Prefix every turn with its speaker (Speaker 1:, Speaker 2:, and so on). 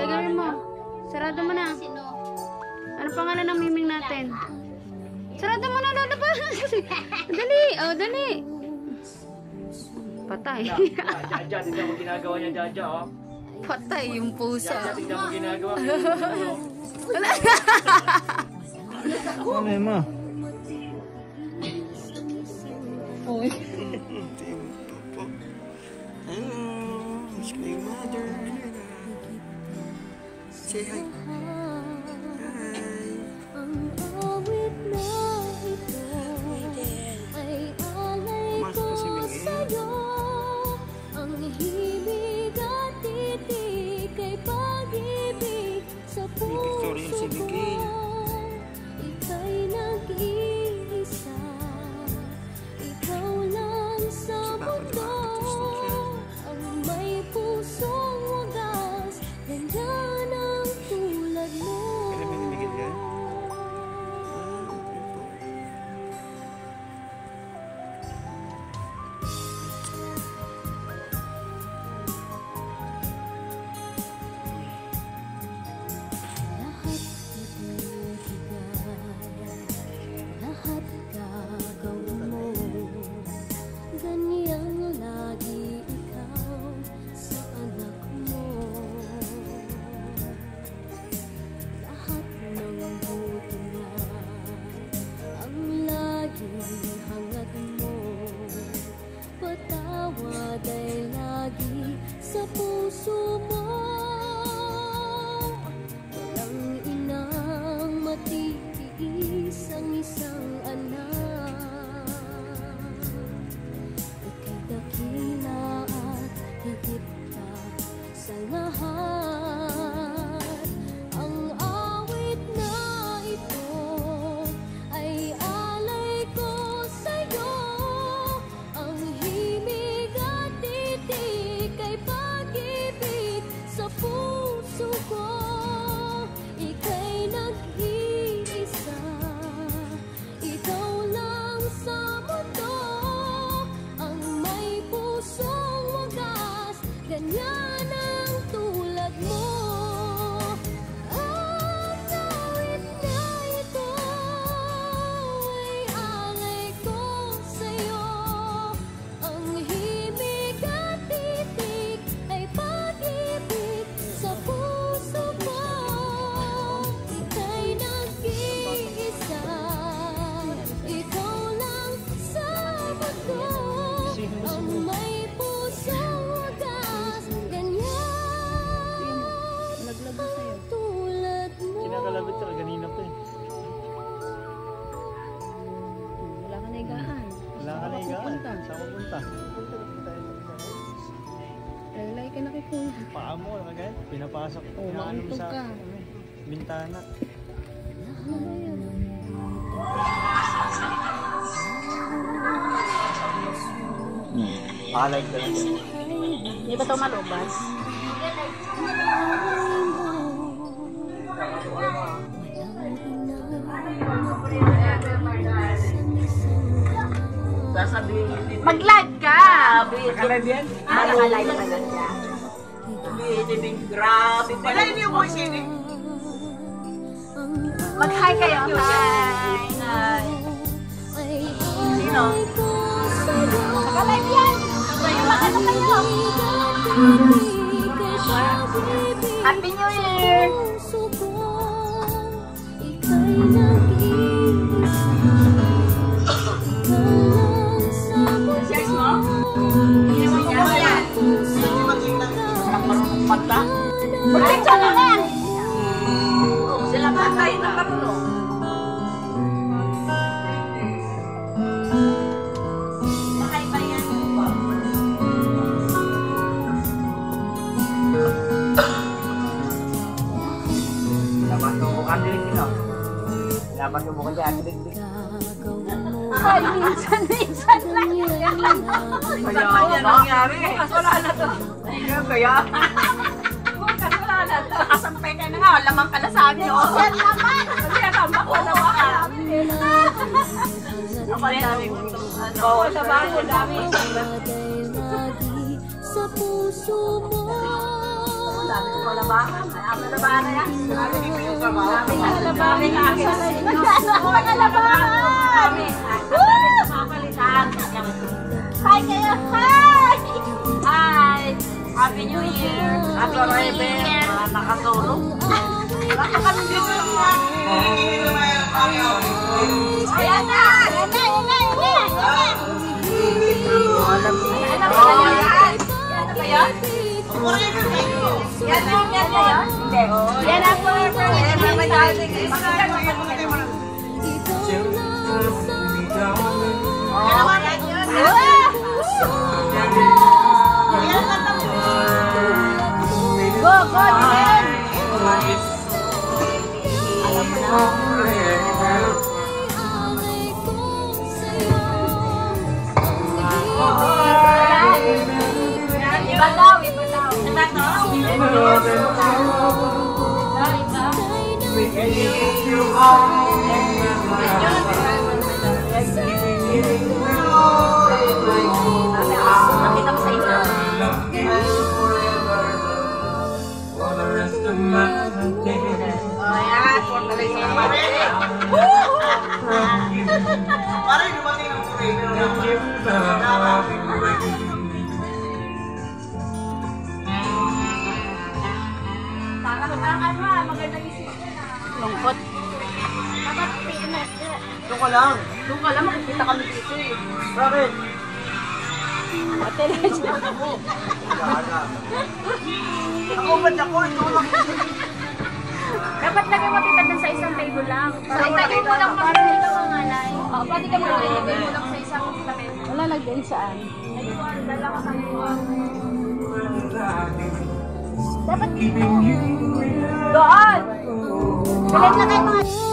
Speaker 1: Gagawin mo. Sarado mo na. Ano pangalan ng miming natin? Sarado mo na, lalabas. Dali, oh, dali. Patay.
Speaker 2: Jaja, tignan mo ginagawa niya, Jaja, oh.
Speaker 1: Patay yung pusa.
Speaker 2: Jaja, tignan mo ginagawa.
Speaker 3: Ano mo?
Speaker 1: Oy.
Speaker 3: Hello, it's my mother. Say hi.
Speaker 2: Kinakalabit ka kanina pa eh.
Speaker 1: Wala ka naigaan.
Speaker 2: Wala ka naigaan. Saan ka punta?
Speaker 1: Lalay ka na kay Kuya.
Speaker 2: Paa mo, kagaya. Pinapasok.
Speaker 1: Oh, maantog ka.
Speaker 2: Bintana. Alay ka lang.
Speaker 1: Hindi ba ito malubas? Mag-live ka!
Speaker 2: Nakalive yan?
Speaker 1: Nakalive ka lang siya.
Speaker 4: Grabe. Wala yun yung voice yun eh.
Speaker 1: Mag-hi kayo. Hi! Hi!
Speaker 4: Sino?
Speaker 1: Nakalive yan! Mag-ano kayo? Happy New Year!
Speaker 4: Search mo? Hindi mo yan. Hindi maging marunong pagta?
Speaker 1: Mag-picture na yan!
Speaker 4: Sila ba kayo na marunong? Makaiba yan.
Speaker 2: Dapat tubukan din sila. Dapat tubukan din atin din.
Speaker 1: Ay, minsan lang yan.
Speaker 4: Kaya kanya nangyari. Bukas wala na to. Kaya. Bukas wala na to. Nakasampay ka na nga. Lamang ka na sa amin.
Speaker 1: Yan naman!
Speaker 4: Kaya tambak ko na baka. Ako rin namin. Oo, sa bago namin.
Speaker 5: Sa puso mo.
Speaker 4: Wala labahan. Ang labahan na yan. Ang labahan na akin. Ang labahan! Hi kayo! Hi! Hi! Happy New Year! Happy New Year! Nakatulog. Nakatulog lang. Ayan na! Ayan na! Ayan na! Ayan na! Yan ang lungkot.
Speaker 3: Ito ka lang.
Speaker 4: Doon ka lang, makikita kami dito eh.
Speaker 3: Bakit? Ako ba't ako? Ito lang.
Speaker 1: Dapat lagay mo tita dun sa isang table lang.
Speaker 4: Sa ilagay mo lang
Speaker 1: para hindi ka mangalay.
Speaker 4: Pwede ka maglagay mo lang sa isang tabi.
Speaker 1: Wala lagay saan? Dapat dito.
Speaker 4: Doon!
Speaker 1: Pilit na kayo mga...